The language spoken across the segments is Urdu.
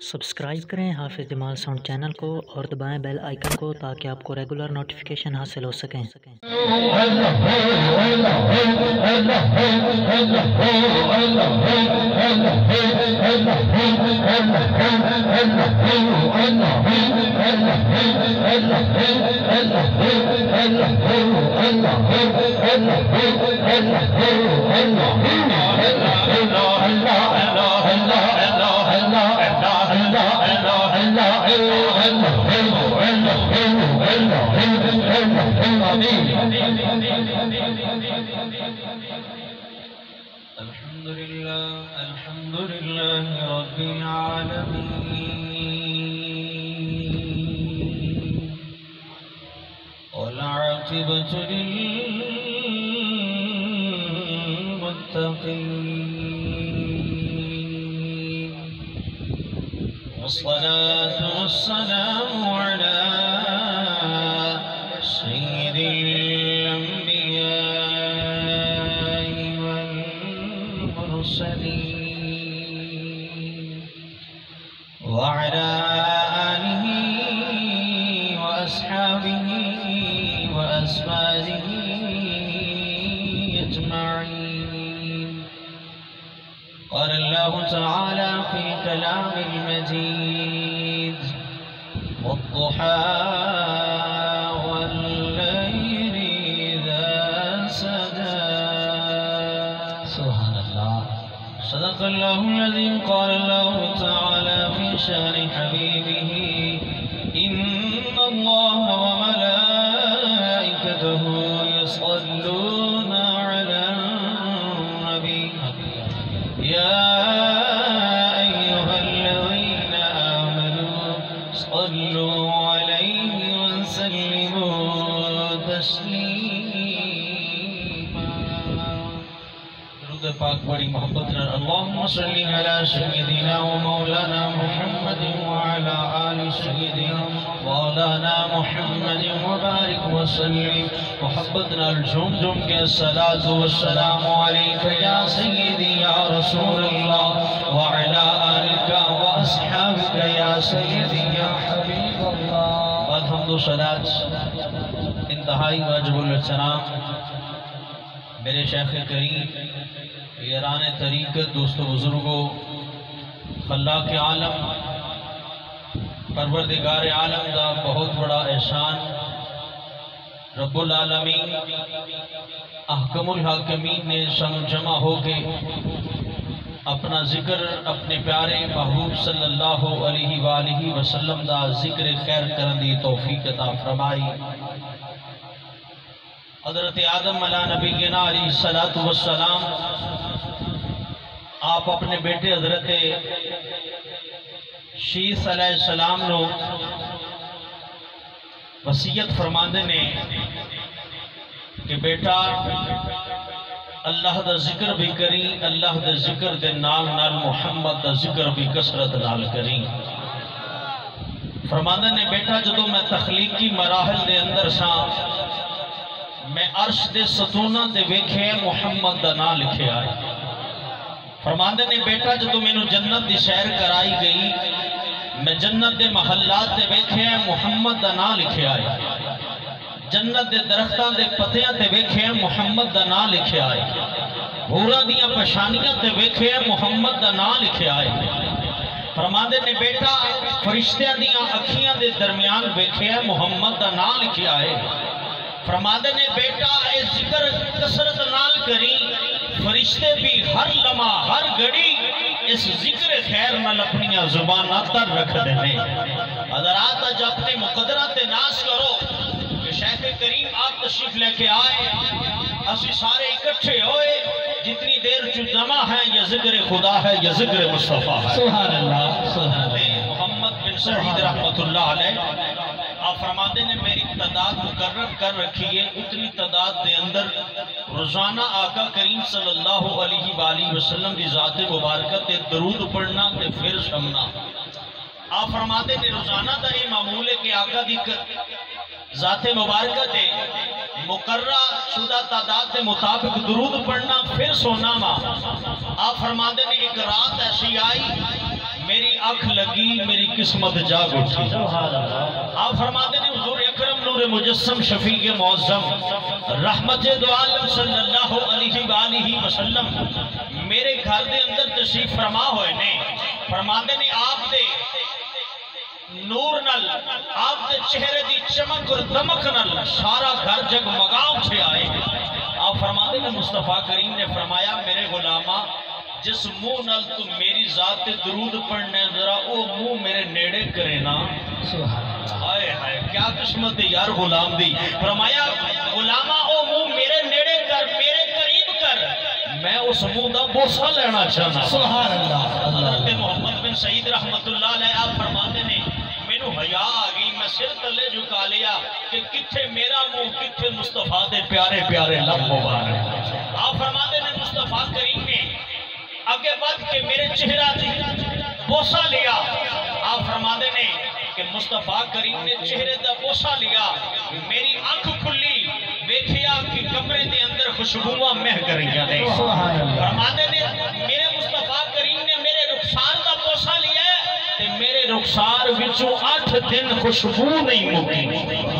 سبسکرائب کریں حافظ جمال ساؤنڈ چینل کو اور دبائیں بیل آئیکن کو تاکہ آپ کو ریگولر نوٹیفیکیشن حاصل ہو سکیں۔ الحمد لله رب العالمين والعاقبة للمتقين والصلاة والسلام على سيد الأنبياء والمرسلين وعلى آله وأصحابه وأزواجه أجمعين. قال الله تعالى في الكلام المجيد والضحى والليل إذا سجى. سبحان الله. صدق الله العظيم. قال الله تعالى في شأن حبيبه إن الله وملائكته يصلون على النبي يا أيها الذين آمنوا صلوا عليه وسلموا تسليما. درود پاک بڑی محبت نال اللهم صل على سيدنا ومولانا محمد وعلى آل سيدنا مولانا محمد وبارك وسلم. محبت نال جھوم جھوم کے الصلاة والسلام عليك يا سيدي يا رسول الله وعلى آلك وأصحابك يا سيدي يا حبيب الله. بعد حمد و صلاة انتہائی واجب السلام میرے شیخ کریم یاران طریقت دوستو بزرگوں خلاق عالم پروردگار عالم دا بہت بڑا احسان رب العالمین احکم الحاکمین نے سن جمع ہو کے اپنا ذکر اپنے پیارے محبوب صلی اللہ علیہ وآلہ وسلم دا ذکر خیر کرن دی توفیق عطا فرمائی. حضرت آدم علیہ نبینا علیہ السلام آپ اپنے بیٹے حضرت شیث علیہ السلام نو وصیت فرماندے نے کہ بیٹا اللہ دا ذکر بھی کری، اللہ دا ذکر دے نال نال محمد دا ذکر بھی کثرت نال کری. فرماندے نے بیٹا جدو میں تخلیقی مراحل دے اندر سا میں عرش دے ستونہ دے ویکھے محمد دا نام لکھے آئے. فرماندے نے بیٹا جدو میں جنت دی سیر کرائی گئی میں جنت دے محلات دے ویکھے محمد دا نام لکھے آئے. جنت دے درختان دے پتیاں تے ویکھے محمد دا نام لکھے آئے. حوراں دیاں پشانیاں تے ویکھے محمد دا نام لکھے آئے. فرماندے نے بیٹا فرشتیاں دیاں اکھیاں دے درمیان ویکھے محمد دا نام لکھے آئے. فرماندے نے بیٹا اے ذکر کثرت نال کری، فرشتے بھی ہر لمحہ ہر گھڑی اس ذکر خیر نال اپنی زباناں تر رکھ دینے. حضرات اج اپنے مقدرات ناز کرو کہ شیخ کریم آپ تشریف لے کے آئے، اسی سارے اکٹھے ہوئے، جتنی دیر جو جمع ہے یہ ذکر خدا ہے، یہ ذکر مصطفیٰ ہے. سبحان اللہ. محمد بن سعید رحمت اللہ علیہ آپ فرماتے نے میری تعداد مقرر کر رکھی ہے، اتنی تعداد دے اندر روزانہ آقا کریم صلی اللہ علیہ وآلہ وسلم کی ذات مبارکہ تے درود پڑھنا تے پھر سمنا. آپ فرماتے نے روزانہ دا یہ معمول ہے کہ آقا دی ذات مبارکہ تے مقررہ شدہ تعداد کے مطابق درود پڑھنا پھر سونا ماں. آپ فرماتے نے ایک رات ایسی آئی میری آنکھ لگی میری قسمت جاگ اٹھی. آپ فرماتے ہیں حضور اکرم نور مجسم شفیع معظم رحمت دو عالم صلی اللہ علیہ وآلہ وسلم میرے گھر دے اندر تشریف فرما ہوئے نے. فرماتے ہیں آپ دے نور نل آپ دے چہرے دی چمک اور دمک نل سارا گھر جگمگا اٹھے آئے. آپ فرماتے ہیں مصطفیٰ کریم نے فرمایا میرے غلامہ جس منہ نل تو میری ذات درود پڑھنے ذرا او منہ میرے نیڑے کرے نا. آئے ہائے کیا قسمت یار غلام دی. فرمایا غلامہ او منہ میرے نیڑے کر میرے قریب کر میں اس منہ دا بوسہ لینا چاہنا. سبحان اللہ. حضرت محمد بن سعید رحمت اللہ علیہ آپ فرماتے ہیں مینو حیا آ گئی میں سر تلے جھکا لیا کہ کتھے میرا منہ کتھے مصطفیٰ دے پیارے پیارے لب مبارک. آپ فرماتے ہیں مصطفیٰ کریم نے آگے بڑھ کے میرے چہرہ دی بوسہ لیا. آپ فرماتے ہیں کہ مصطفیٰ کریم نے چہرے دا بوسہ لیا میری آنکھ کھلی دیکھیا کہ کمرے دے اندر خوشبوواں مہک رہی ہیں. فرماتے ہیں میرے مصطفیٰ کریم نے میرے رخسار دا بوسہ لیا تے میرے رخسار وچوں 8 دن خوشبو نہیں مکی.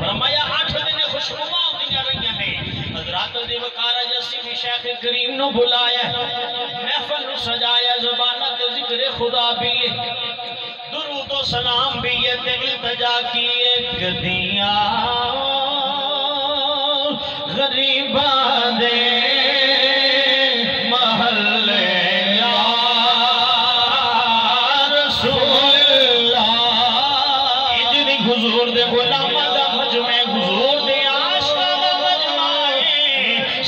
فرمایا 8 دن خوشبوواں ہوندیاں رہیاں نے. حضرات دی وقارہ جیسی بھی شیخ کریم نو بلایا محفل نو سجایا زبانت ذکر خدا بھی درود و سلام بھی تے التجا کی ایک دیاں غریباں دے محلے یا رسول اللہ. اجری حضور دے غلامہ دا مجمع حضور دے عاشقاں دا مجمع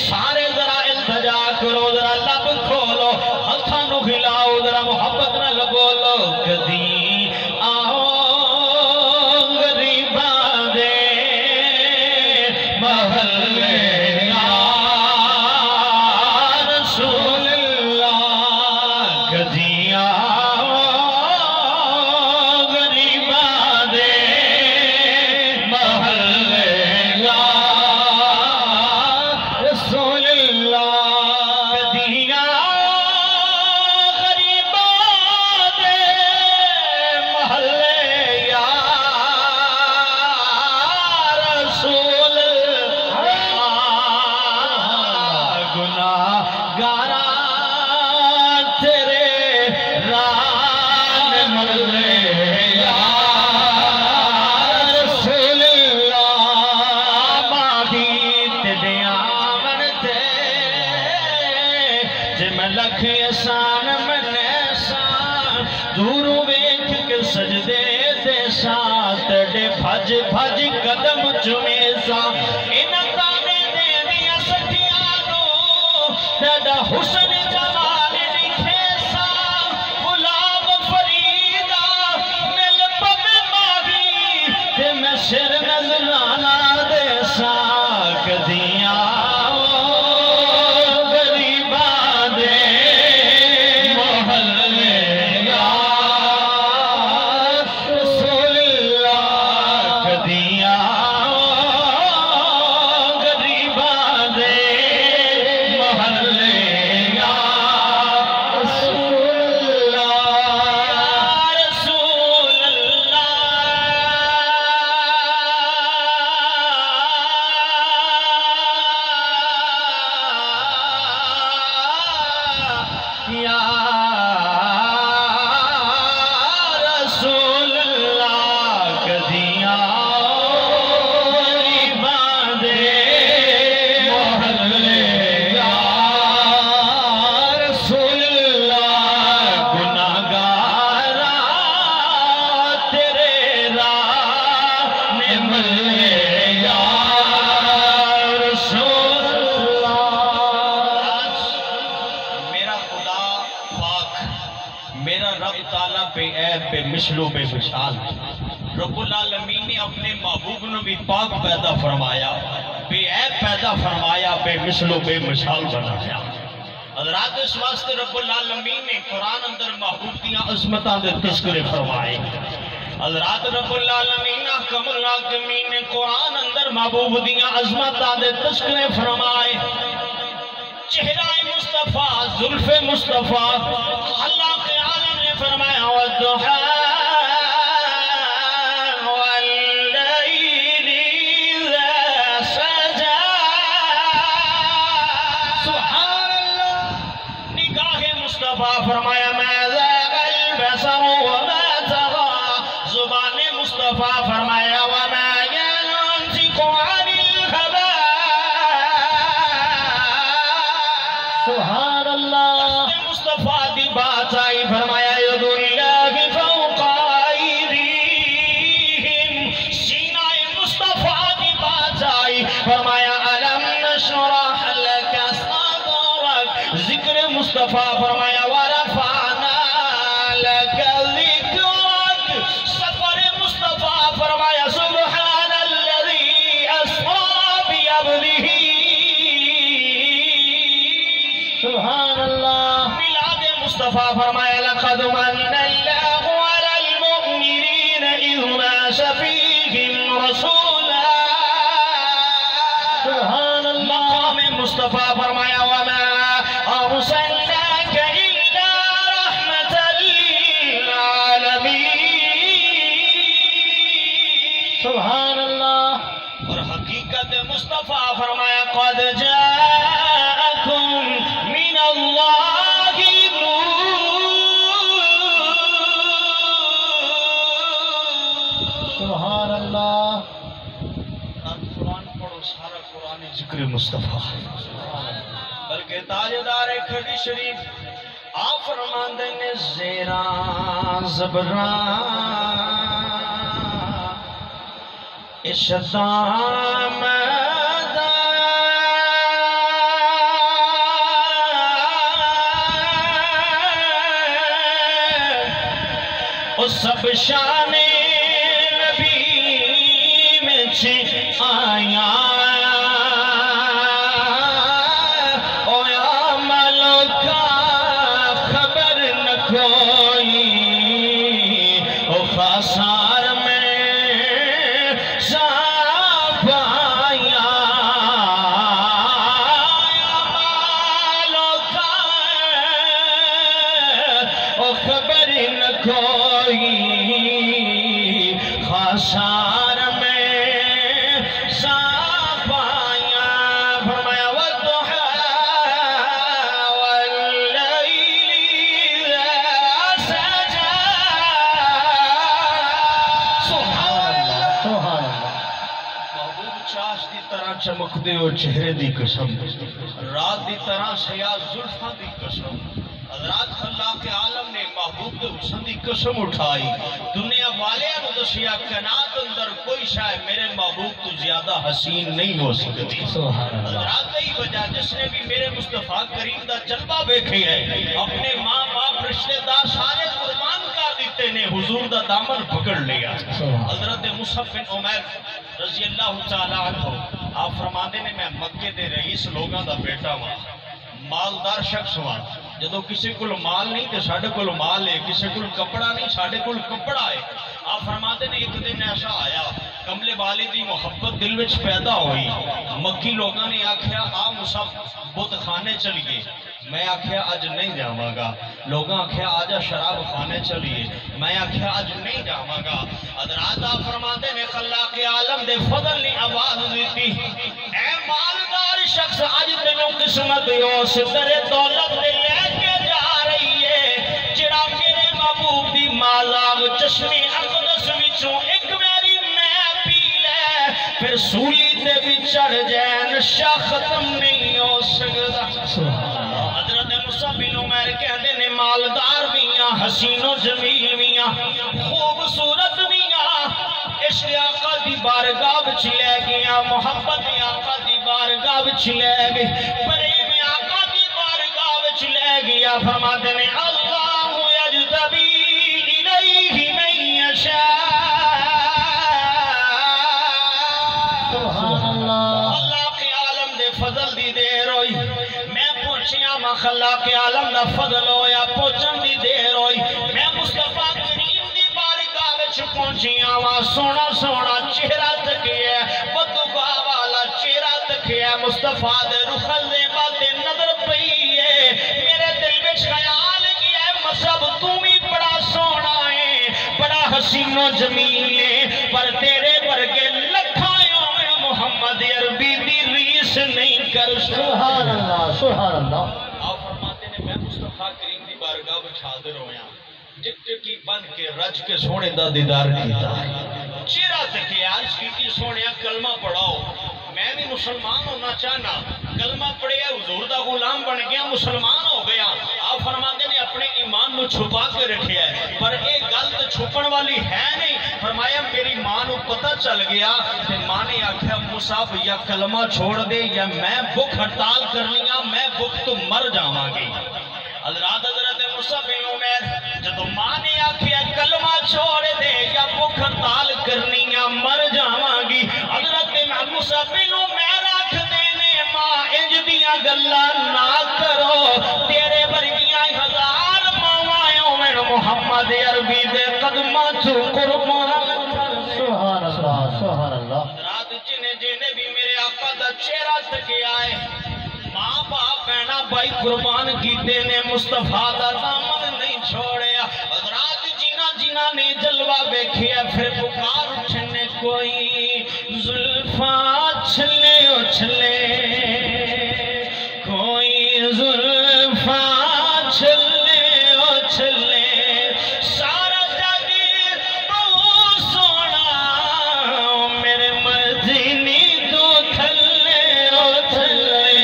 سارے ذرا التجا کرو ذرا لب کھولو ہتھاں نو ہلاؤ ذرا محبت نال بولو کدی آؤ غریباں دے محلے یا رسول اللہ. کدی آؤ غریباں دے محلے یا رسول اللہ. کدی آؤ غریباں دے محلے یا رسول اللہ. گناہ گارا تیرے ران ملے یا رسول اللہ. ماہی تیرے آمن تے جے میں لکھ احسان من احسان دوروں ویکھ کے سجدے دے ساتھ تیرے بھج بھج قدم چومے سا. انہاں تانے دے دیاں سٹھیاں نو تیرا حسن جمال لکھے سا. غلام فریدا مل پوے ماہی تے میں سر نظرانا دے سا. کدی آؤ غریباں دے محلے یا رسول اللہ. کدی آؤ غریباں دے محلے یا رسول اللہ. رسول اللہ یا رسول اللہ. کدی آؤ غریباں دے محلے یا رسول اللہ. گناہگاراں تیرے راہ میں ملے یا رسول اللہ. میرا خدا پاک میرا رب تعالیٰ بے عیب بے مثل و بے مثال. رب العالمین نے اپنے محبوب نے بھی پاک پیدا فرمایا بے عیب پیدا فرمایا بے مثل و بے مثال بنایا. حضرات اس واسطے رب العالمین نے قرآن اندر محبوب دیاں عظمتاں دے تذکرے فرمائے. حضرات رب العالمین احکم الحاکمین نے قرآن اندر محبوب دیاں عظمتاں دے تذکرے فرمائے. چہرہ مصطفیٰ زلف مصطفیٰ اللہ کے عالم نے فرمایا والضحا واللیل اذا سجا سبحان اللہ نگاہ مصطفیٰ فرمایا ما ذاق البصر وما طغى زبان مصطفیٰ فرمایا وما ينطق عن الهوى سبحان اللہ مصطفیٰ دی بات آئی فرمایا ید اللہ فوق ایدیہم سینہ مصطفیٰ دی بات آئی فرمایا علم نشرح لک صدرک ذکر مصطفیٰ فرمایا ورفعنا لک ذکرک سفر مصطفیٰ فرمایا سبحان الذی اسرا بعبدہ سبحان اللہ ملاد مصطفیٰ فرمایا لقد من اللہ علی المؤمنین اذ بعث فیہم رسولا سبحان اللہ مقام مصطفیٰ فرمایا وما ارسلناک الا رحمتا للعالمین سبحان اللہ اور حقیقت مصطفیٰ فرمایا قد جاءکم من اللہ سبحان اللہ قرآن پڑھو سارا قرآن ذکر مصطفیٰ بلکہ تاجدار کھڑی شریف آپ فرماندے نے زیران زبران اشتام سب شان نبی میں چھے آیا او یا ملکا خبر نہ کوئی او خاصار میں صاف آیا یا ملکا او خبر نہ کوئی خاصار میں صاف آیا فرمایا والضحا واللیل اذا سجا سبحان اللہ سبحان اللہ محبوب چاش دی طرح چمک دے ہو چہرے دی قسم رات دی طرح سیاہ زلفاں دی قسم حضرات خلاق عالم نے محبوب دے حسن دی قسم اٹھائی دنیا والے نو دسیا کائنات اندر کوئی شاید میرے محبوب تو زیادہ حسین نہیں ہو سکتی سبحان اللہ حضرات کی وجہ جس نے بھی میرے مصطفیٰ کریم دا جلوہ دیکھے ہے اپنے ماں باپ رشتہ دار سارے قربان کر دیتے نے حضور دا دامن پکڑ لیا حضرت مصعب بن عمیر رضی اللہ تعالیٰ عنہ آپ فرماندے نے میں مکے دے رئیس لوگاں دا بیٹا ہوا مالدار شخص ہوا جدو کسی کو مال نہیں تو ساڑھے کو مال ہے کسی کو کپڑا نہیں ساڑھے کو کپڑا ہے آپ فرماتے نے ایک دن ایسا آیا کملے والی دی محبت دل وچ پیدا ہوئی مکی لوگاں نے آکھیا آ مصعب بت خانے چلیے میں آکھیا آج نہیں جاواں گا لوگاں آکھیا آجا شراب خانے چلیے میں آکھیا آج نہیں جاواں گا حضرات آپ فرماتے نے خلاق عالم دے فضل نے آواز دیتی اے مالدار شخص آج تینوں قسمت یو صدر دولت لے کے جا رہی ہے جڑا میرے محبوب دی مالاغ چشمی اقدس وچوں ایک میری میں پی لے پھر سولی تے بھی چڑھ جائے نشہ ختم نہیں ہو سکتا حضرت مصعب بن عمیر کہتے نے مالدار میاں حسین و جمیل میاں خوبصورت میاں عشق آقا دی بارگاہ وچ لے گیا محبت آقا دی بارگاہ وچ لے گئی پریم آقا دی بارگاہ وچ لے گیا فرماتے نے اللہ یجتبی الیہ من یشاء سبحان اللہ اللہ کے عالم دے فضل دی دیر ہوئی میں پہنچیا ماں خلاق عالم دا فضل ہویا پہنچن دی دیر ہوئی میں مصطفیٰ کریم دی بارگاہ وچ پہنچیا ماں سونا سونا چہرہ تکیا بدعا والا چہرہ تکیا مصطفیٰ دے رخل دے باتیں نظر پئی ہے میرے دل وچ خیال کیا ہے مصعب تم ہی پڑا حسین و جمیل پر تیرے ورگے لکھائیوں میں محمد عربی دی ریس نہیں کر سبحان اللہ سبحان اللہ. آپ فرماتے ہیں میں مصطفیٰ کریم دی بارگاہ وچ حاضر ہویا ٹکٹکی بن کے رج کے سونے دا دیدار کیتا ہے چہرہ تکے عرض کی سونیا کلمہ پڑھاؤ میں بھی مسلمان ہونا چاہنا کلمہ پڑھیا حضور دا غلام بن گیا مسلمان ہو گیا آپ فرماتے نے اپنے ایمان نو چھپا کے رکھیا ہے پر ایک گل تو چھپن والی ہے نہیں فرمایا میری ماں نو پتہ چل گیا تے ماں نے آکھیا مصعب یا کلمہ چھوڑ دے یا میں بھوک ہڑتال کرنیاں میں بھوک تو مر جاواں گی حضرات مصعب بن عمیر جدو ماں نے آکھیا کلمہ چھوڑ دے یا بھوک ہڑتال کرنیاں مر جاواں گی حضرت مصعب بن عمیر آکھ دینے ماں انج دیاں گلاں نہ کرو تیرے ورگیاں ہزار ماوائیں میں محمد عربی دے قدماں تو قربان سبحان اللہ سبحان اللہ. حضرات جنہیں بھی میرے آقا دا چہرہ تکے آئے ماں باپ بہنا بھائی قربان کیتے نے مصطفیٰ دا دامن نہیں چھوڑیا حضرات جنہ نے جلوہ بیکھیا پھر پکار اٹھنے کوئی زلفاں چھلے اچھلے کوئی زلفاں چھلے اچھلے سارا جاگیر بہت سونا میرے مدینی تو تھلے اچھلے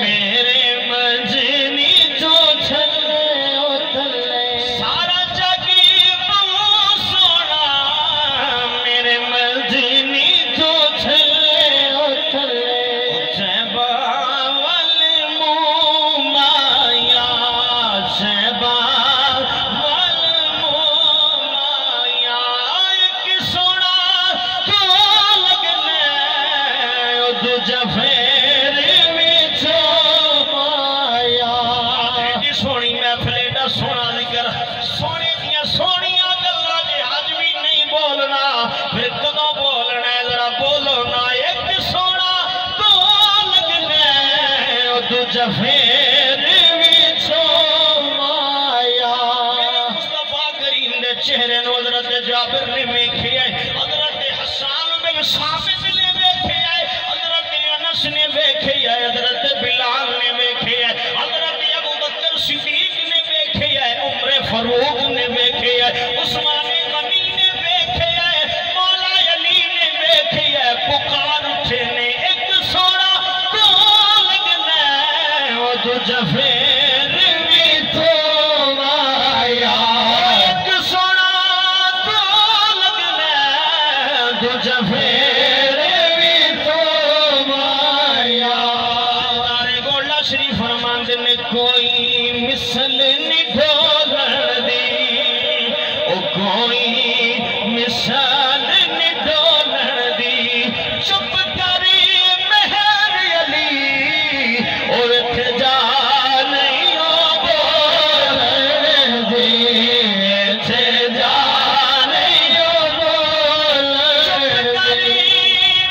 میرے مدینی تو تھلے اچھلے سارا جاگیر بہت سونا میرے مدینی تو تھلے اچھلے شہبہ والمومایا شہبہ والمومایا ایک سونا تو لگنے دو جفیر وچو مایا ایڈی سونی محفل ایڈا سونا ذکر سونے دیاں سونیاں گلاں جے آج بھی نہیں بولنا پھر کدوں بولنا ہے ذرا بولو نا ایک سونا تو لگنے دو جفیر وچو مایا میرے مصطفیٰ کریم دے چہرے نو حضرت جابر نے ویکھیا ہے حضرت حسان بن ثابت نے ویکھیا ہے حضرت انس نے ویکھیا ہے حضرت بلال نے ویکھیا ہے حضرت ابوبکر صدیق نے ویکھیا ہے عمر فاروق نے ویکھیا ہے عثمان غنی نے ویکھیا ہے مولا علی نے ویکھیا ہے پکار اٹھے نے ایک سونا تو لگنا ہے او تو جفیر بھی تو مایا ایک سونا تو لگنا ہے تو جفیر بھی تو مایا دارے گولا شریف فرماند نے کوئی مثل نہیں ڈھولن دی او کوئی مثال نہیں ڈھولن دی چپ کری مہر علی اور اتھ جا نہیں او بولن دی اتھ جا نہیں او بولن دی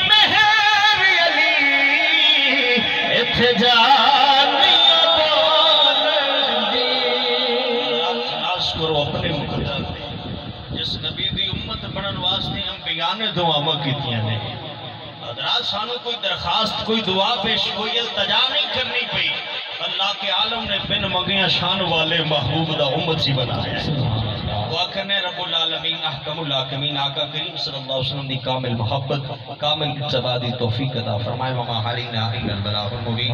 مہر علی اتھ جا نہیں او بولن دی ناز کرو اپنے مقدر جس نبی دی امت بنن واسطے انبیاء نے دعاواں کیتیاں نے حضرات سانو کوئی درخواست کوئی دعا پیش کوئی التجا نہیں کرنی پئی اللہ کے عالم نے بن مگیاں شان والے محبوب دا امت سی بنایا ہے دعا کرنے رب العالمین احکم الحاکمین آقا کریم صلی اللہ علیہ وسلم دی کامل محبت کامل اتباع دی توفیق عطا فرمائے وما علینا الا البلاغ المبین